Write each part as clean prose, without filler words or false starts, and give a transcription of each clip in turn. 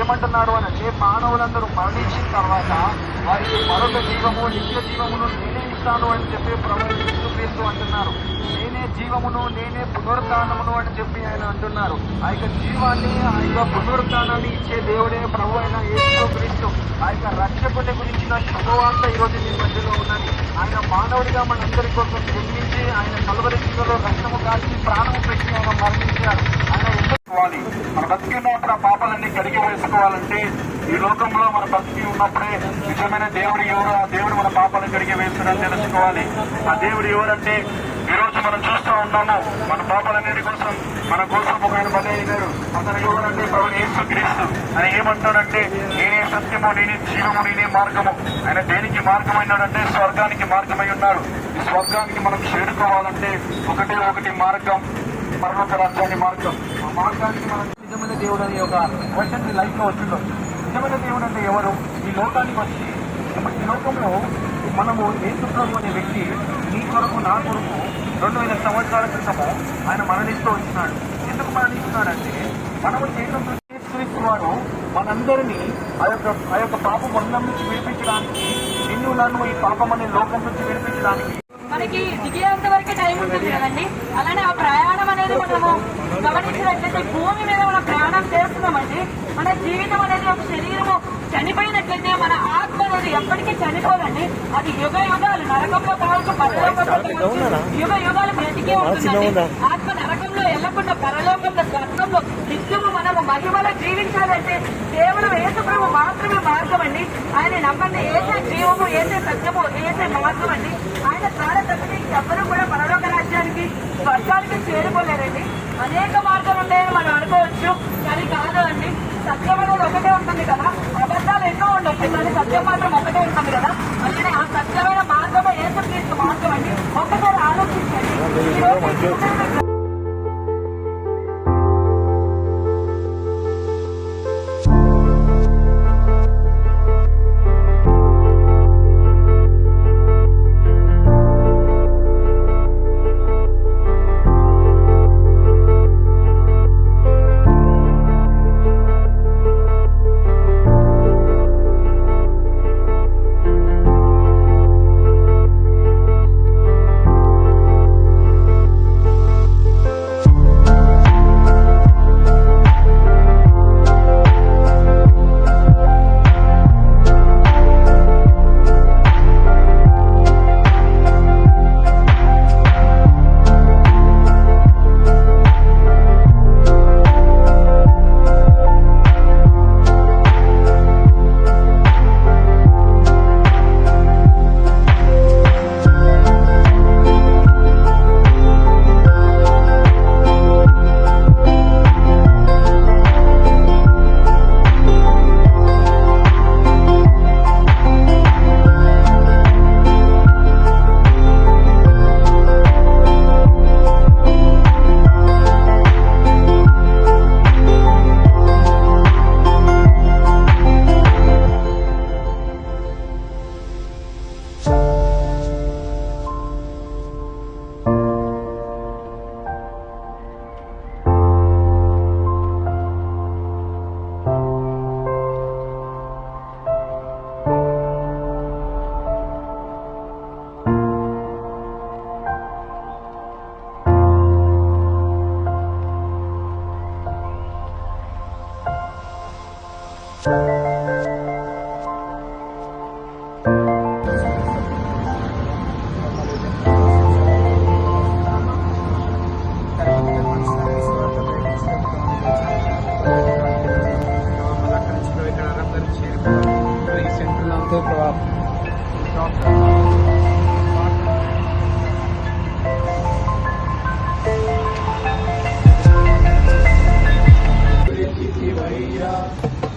ఏమంటున్నాడు అని అంటే, మానవులందరూ మరణించిన తర్వాత వారికి మరొక జీవము, నిత్య జీవమును నేనే ఇస్తాను అని చెప్పి ప్రభువు యేసుక్రీస్తు అంటున్నారు. నేనే జీవమును, నేనే పునరుత్థానమును అని చెప్పి ఆయన అంటున్నారు. ఆ యొక్క జీవాన్ని, ఆ యొక్క పునరుత్థానాన్ని ఇచ్చే దేవుడే ప్రభు అయిన యేసుక్రీస్తు. ఆ యొక్క రక్షకుని గురించిన శుభవార్త ఈరోజు మీ మధ్యలో ఉన్నది. ఆయన మానవుడిగా మనందరి కోసం జన్మించి, ఆయన కలువరి శిలువలో రక్తము కాల్చి ప్రాణము పెట్టి ఆయన మరణించారు. ఆయన ఎందుకోవాలి? మన బతికినప్పుడు ఆ పాపాలన్నీ కడిగి వేసుకోవాలంటే ఈ లోకంలో మన బతికి ఉన్నప్పుడే నిజమైన దేవుడు ఎవరు, ఆ దేవుడు మన పాపాలను కడిగి వేస్తాడని తెలుసుకోవాలి. ఆ దేవుడు ఎవరంటే ఈరోజు మనం చూస్తూ ఉన్నాము, మన పాపాలన్నిటి కోసం మన కోసం ఒక ఆయన బలి అయినారు. అతను ఎవరంటే ప్రభు యేసుక్రీస్తు. ఆయన ఏమంటాడంటే, నేనే సత్యము, నేనే జీవము, నేనే మార్గము. ఆయన దేనికి మార్గమైనాడంటే స్వర్గానికి మార్గమై ఉన్నాడు. ఈ స్వర్గానికి మనం చేరుకోవాలంటే ఒకటి మార్గం, పరలోక రాజ్యాన్ని మార్గం. ఆ మార్గానికి మనం నిజమైన దేవుడు అనే ఒక క్వశ్చన్ మీ లైఫ్ లో వచ్చిందో. నిజమైన దేవుడు అంటే ఎవరు? ఈ లోకానికి వచ్చి ఈ లోకంలో మనము యేసుప్రభు అనే వ్యక్తి నీ కొరకు, నా కొరకు 2000 సంవత్సరాల క్రితము ఆయన మరణిస్తూ వచ్చినాడు. ఎందుకు మరణిస్తున్నాడంటే, మనము చేయడంతో యేసుక్రీస్తు వారు మనందరినీ ఆ యొక్క పాప బంధం నుంచి విడిపించడానికి, నిన్ను నన్ను ఈ పాపం అనే లోకం నుంచి విడిపించడానికి మనకి దిగేంత వరకే టైం ఉంటుంది కదండి. అలానే ఆ ప్రయాణం అనేది మనము గమనించినట్లయితే, భూమి మీద మనం ప్రయాణం చేస్తున్నామండి. మన జీవితం అనేది ఒక శరీరము చనిపోయినట్లయితే మన ఆత్మ అనేది ఎప్పటికీ చనిపోదండి. అది యుగ యుగాలు నరకంలో కావచ్చు, పరలోకంలో కావచ్చు, యుగ యుగాలు బ్రతికే ఉంటుందండి. ఆత్మ నరకంలో వెళ్ళకుండా పరలోకంలో, స్వర్గంలో నిత్యము మనము మహిమలో జీవించాలంటే కేవలం యేసుప్రభు మాత్రమే మార్గం అండి. ఆయన నమ్మండి. ఏసే జీవము, ఏసే సత్యము, ఏసే మార్గం అండి. ఆయన ద్వారా తప్పితే ఎవ్వరూ కూడా పరలోక రాజ్యానికి, స్వర్గానికి చేరుకోలేరండి. అనేక మార్గాలు ఉన్నాయని మనం అనుకోవచ్చు, కానీ కాదు అండి. సత్యం అనేది ఒకటే ఉంటుంది కదా, అబద్ధాలు ఎన్నో ఉండొచ్చు, కానీ సత్యం మాత్రం ఒకటే ఉంటుంది కదా. అలానే ఆ సత్యమైన మార్గమే యేసుక్రీస్తు మార్గం అండి. ఒకసారి ఆలోచించండి.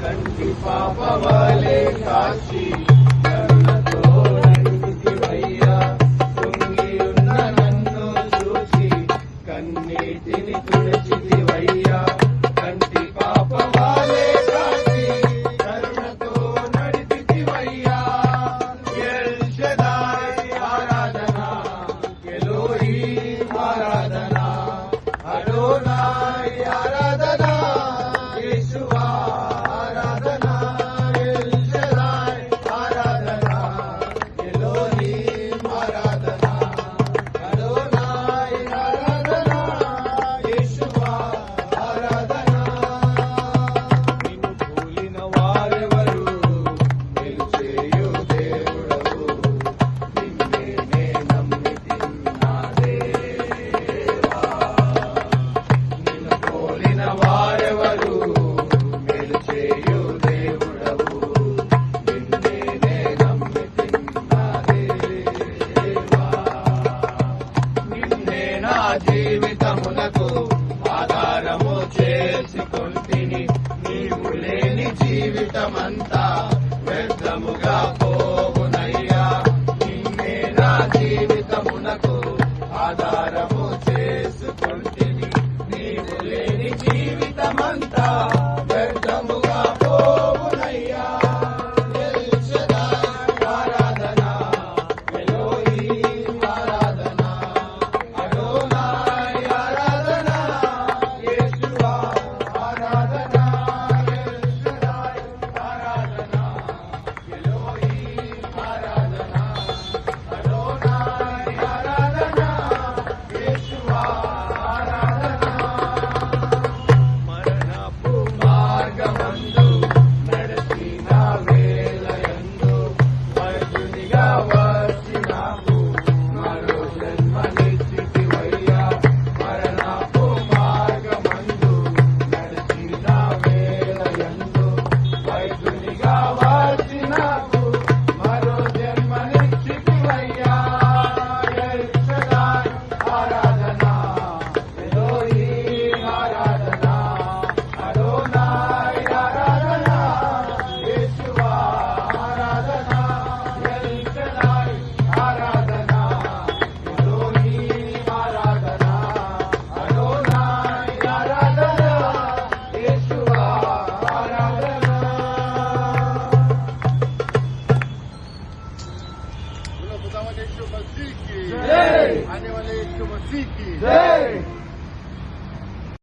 कंटी पाप वाले काशी